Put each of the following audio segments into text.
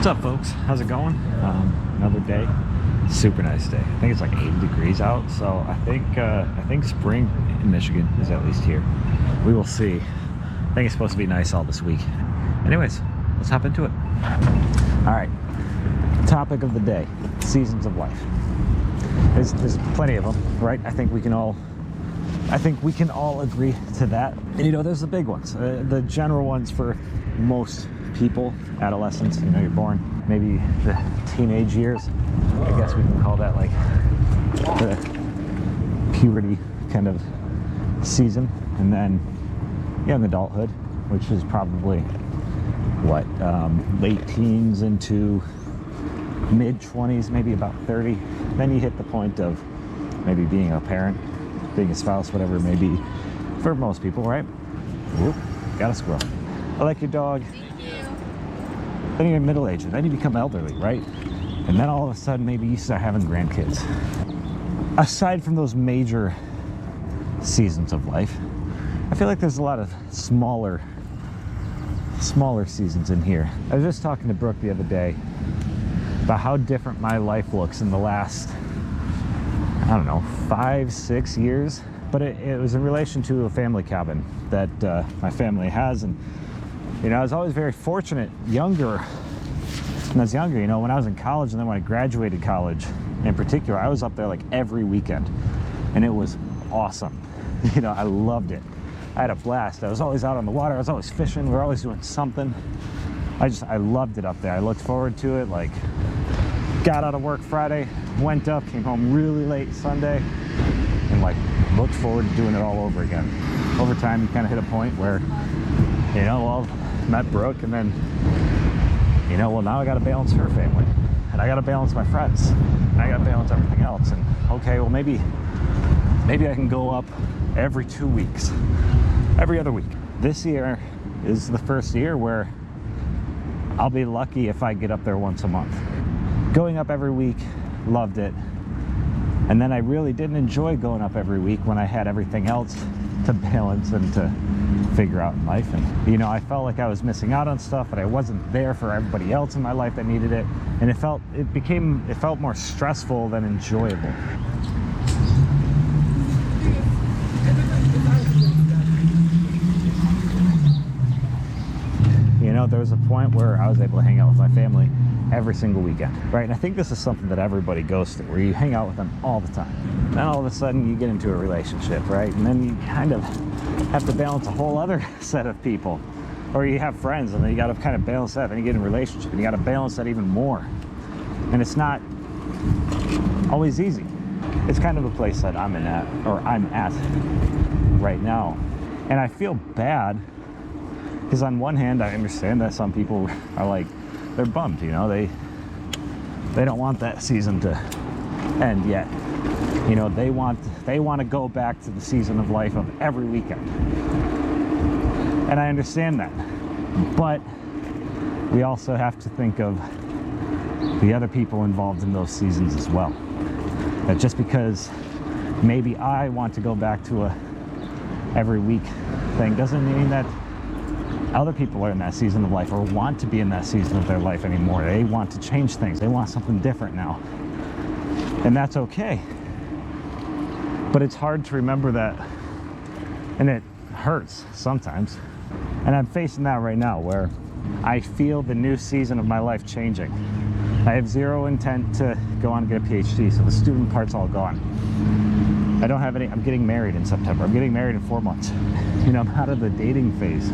What's up, folks? How's it going? Another day. Super nice day. I think it's like 80 degrees out, so I think spring in Michigan is at least here. We will see. I think it's supposed to be nice all this week. Anyways, let's hop into it. All right. Topic of the day: seasons of life. There's plenty of them, right? I think we can all agree to that. And there's the big ones, the general ones for most people. Adolescence, you're born, maybe the teenage years. I guess we can call that like the puberty kind of season, and then young adulthood, which is probably late teens into mid 20s, maybe about 30. Then you hit the point of maybe being a parent, being a spouse, whatever it may be for most people, right? Whoop, got a squirrel. I like your dog. Thank you. Then you're middle-aged, then you become elderly, right? And then all of a sudden, maybe you start having grandkids. Aside from those major seasons of life, I feel like there's a lot of smaller seasons in here. I was just talking to Brooke the other day about how different my life looks in the last, 5-6 years. But it was in relation to a family cabin that my family has. And I was always very fortunate when I was younger, when I was in college, and then when I graduated college in particular, I was up there like every weekend, and it was awesome. I loved it. I had a blast. I was always out on the water. I was always fishing. We were always doing something. I loved it up there. I looked forward to it. Like, got out of work Friday, went up, came home really late Sunday, and looked forward to doing it all over again. Over time, you kind of hit a point where, met Brooke, and then, now I got to balance her family, and I got to balance my friends, and I got to balance everything else. And okay, well, maybe I can go up every 2 weeks, every other week. This year is the first year where I'll be lucky if I get up there once a month. Going up every week, loved it. And then I really didn't enjoy going up every week when I had everything else to balance and to figure out in life. And I felt like I was missing out on stuff, but I wasn't there for everybody else in my life that needed it. And it felt more stressful than enjoyable. There was a point where I was able to hang out with my family every single weekend, right? And I think this is something that everybody goes through, where you hang out with them all the time. Then all of a sudden you get into a relationship, right? And then you kind of have to balance a whole other set of people. Or you have friends, and then you got to kind of balance that. Then you get in a relationship, and you got to balance that even more. And it's not always easy. It's kind of a place that I'm at right now. And I feel bad, because on one hand, I understand that some people are they're bummed, they don't want that season to end yet. They want to go back to the season of life of every weekend. And I understand that. But we also have to think of the other people involved in those seasons as well. That just because maybe I want to go back to a every week thing doesn't mean that other people are in that season of life or want to be in that season of their life anymore. They want to change things. They want something different now. And that's okay. But it's hard to remember that, and it hurts sometimes. And I'm facing that right now, where I feel the new season of my life changing. I have zero intent to go on and get a PhD, so the student part's all gone. I don't have any. I'm getting married in September. I'm getting married in 4 months. I'm out of the dating phase.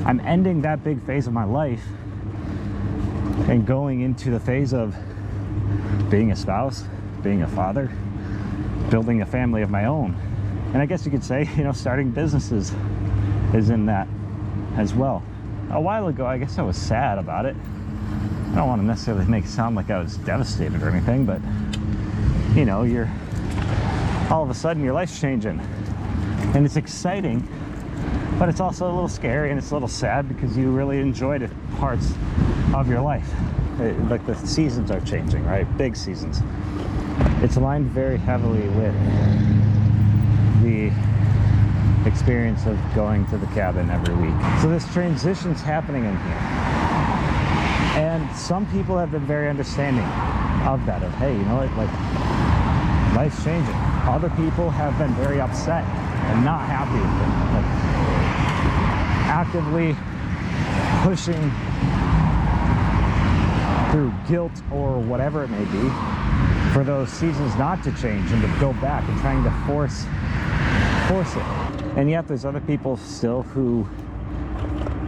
I'm ending that big phase of my life and going into the phase of being a spouse, being a father, building a family of my own. And I guess you could say, starting businesses is in that as well. A while ago, I guess I was sad about it. I don't want to necessarily make it sound like I was devastated or anything, but you're all of a sudden your life's changing, and it's exciting, but it's also a little scary, and it's a little sad because you really enjoyed parts of your life. Like the seasons are changing, right? Big seasons. It's aligned very heavily with the experience of going to the cabin every week. So this transition's happening in here. And some people have been very understanding of that, of, hey, you know what, like, life's changing. Other people have been very upset and not happy with it, like actively pushing through guilt or whatever it may be for those seasons not to change and to go back and trying to force it. And yet there's other people still who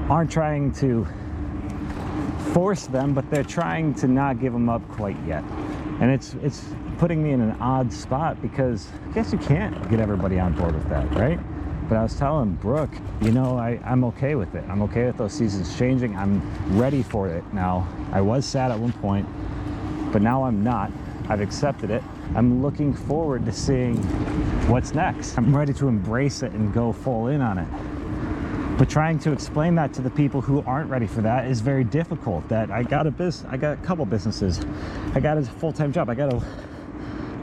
aren't trying to force them, but they're trying to not give them up quite yet. And it's putting me in an odd spot, because I guess you can't get everybody on board with that, right? But I was telling Brooke, you know, I'm okay with it. I'm okay with those seasons changing. I'm ready for it now. I was sad at one point, but now I'm not. I've accepted it. I'm looking forward to seeing what's next. I'm ready to embrace it and go full in on it. But trying to explain that to the people who aren't ready for that is very difficult. That I got a couple businesses. I got a full-time job. I got a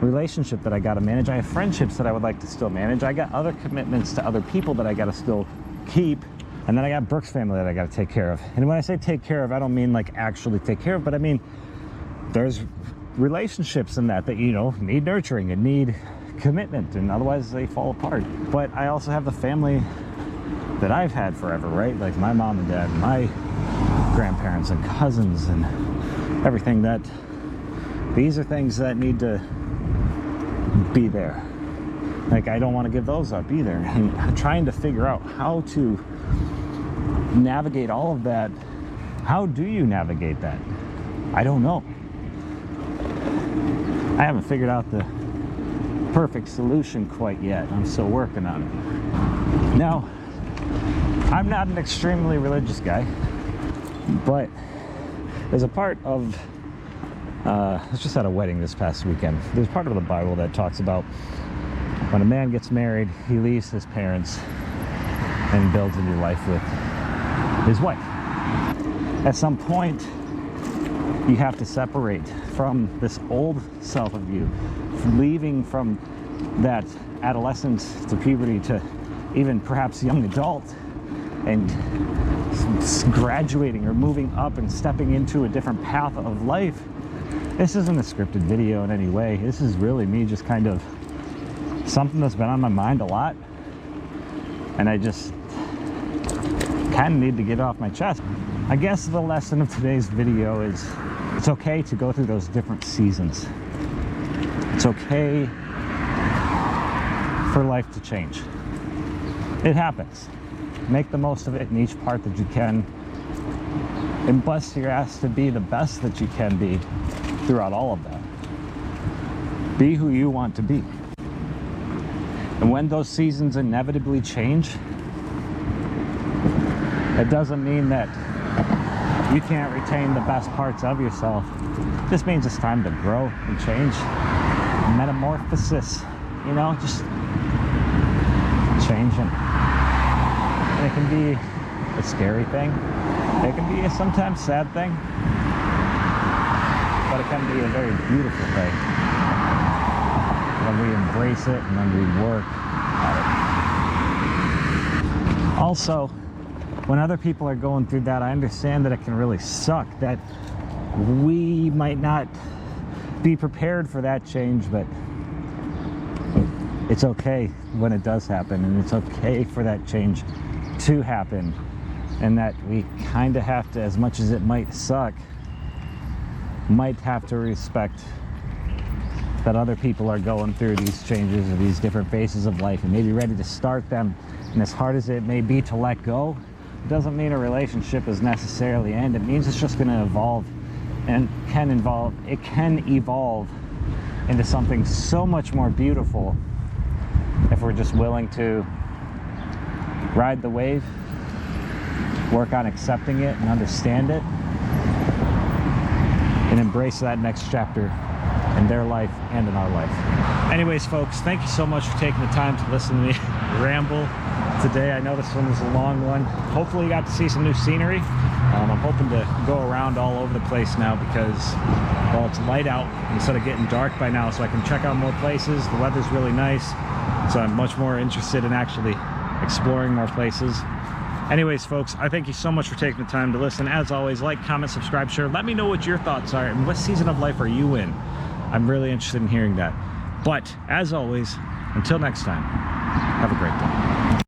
relationship that I got to manage. I have friendships that I would like to still manage. I got other commitments to other people that I got to still keep. And then I got Brooke's family that I got to take care of. And when I say take care of, I don't mean like actually take care of, but I mean there's relationships in that you know need nurturing and need commitment, and otherwise they fall apart. But I also have the family that I've had forever, right? Like my mom and dad, and my grandparents and cousins and everything. That these are things that need to be there. Like I don't want to give those up either. And trying to figure out how to navigate all of that. How do you navigate that? I don't know. I haven't figured out the perfect solution quite yet. I'm still working on it. Now, I'm not an extremely religious guy, but there's a part of, I was just at a wedding this past weekend. There's part of the Bible that talks about when a man gets married, he leaves his parents and builds a new life with his wife. At some point, you have to separate from this old self of you, leaving from that adolescence to puberty to even perhaps young adult, and graduating or moving up and stepping into a different path of life. This isn't a scripted video in any way. This is really me just kind of something that's been on my mind a lot, and I just kind of need to get it off my chest. I guess the lesson of today's video is it's okay to go through those different seasons. It's okay for life to change. It happens. Make the most of it in each part that you can, and bust your ass to be the best that you can be throughout all of that. Be who you want to be. And when those seasons inevitably change, it doesn't mean that you can't retain the best parts of yourself. This means it's time to grow and change. Metamorphosis, you know, just changing. And it can be a scary thing. It can be a sometimes sad thing. But it can be a very beautiful thing when we embrace it and when we work at it. Also, when other people are going through that, I understand that it can really suck, that we might not be prepared for that change, but it's okay when it does happen, and it's okay for that change to happen, and that we kind of have to, as much as it might suck, might have to respect that other people are going through these changes or these different phases of life and maybe ready to start them. And as hard as it may be to let go, it doesn't mean a relationship is necessarily end. It means it's just going to evolve, and it can evolve into something so much more beautiful if we're just willing to ride the wave, work on accepting it and understand it, and embrace that next chapter in their life and in our life. Anyways, folks, thank you so much for taking the time to listen to me ramble today. I know this one was a long one. Hopefully you got to see some new scenery. I'm hoping to go around all over the place now because, well, it's light out instead of getting dark by now, so I can check out more places. The weather's really nice, so I'm much more interested in actually exploring more places. Anyways, folks, I thank you so much for taking the time to listen. As always, like, comment, subscribe, share. Let me know what your thoughts are and what season of life are you in. I'm really interested in hearing that. But as always, until next time, have a great day.